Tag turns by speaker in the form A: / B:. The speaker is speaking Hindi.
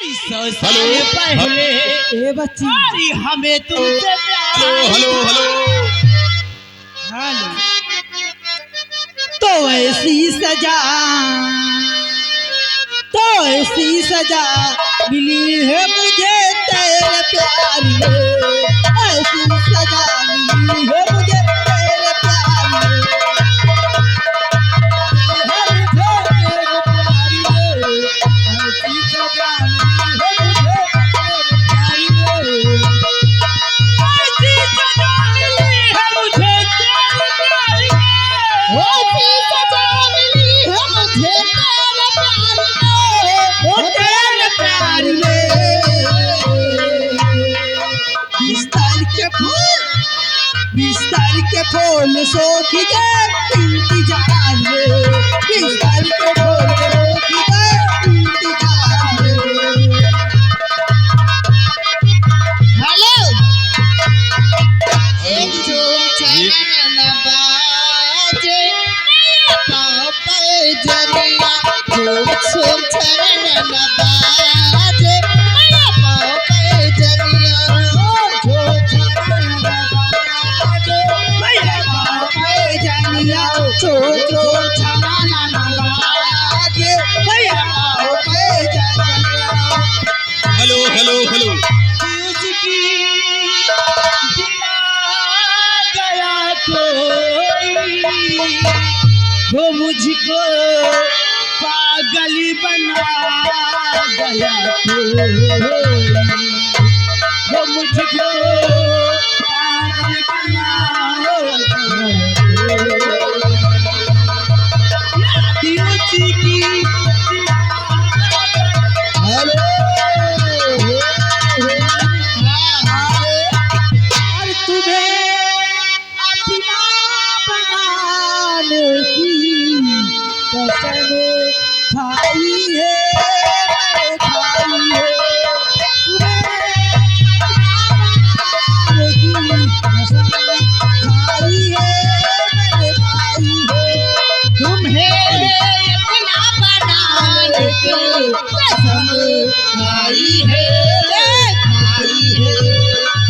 A: 100 साल पहले
B: ए बच्ची
A: अरे हमें तुमसे प्यार
C: हेलो हेलो
A: हेलो तो ऐसी सजा मिली है मुझे तेरे प्यार में ऐसी सजा मिली है मुझे तेरे प्यार में बिस्तर के फूल सोखी गए इंतजार में बिस्तर के फूल सोखी गए इंतजार में।
D: हेलो एक झूम छनन बाजे पापा जरिया झूम छनन बाजे पापा जरिया
C: हेलो हेलो हेलो
A: गया कोई वो मुझको पागल बना गया कोई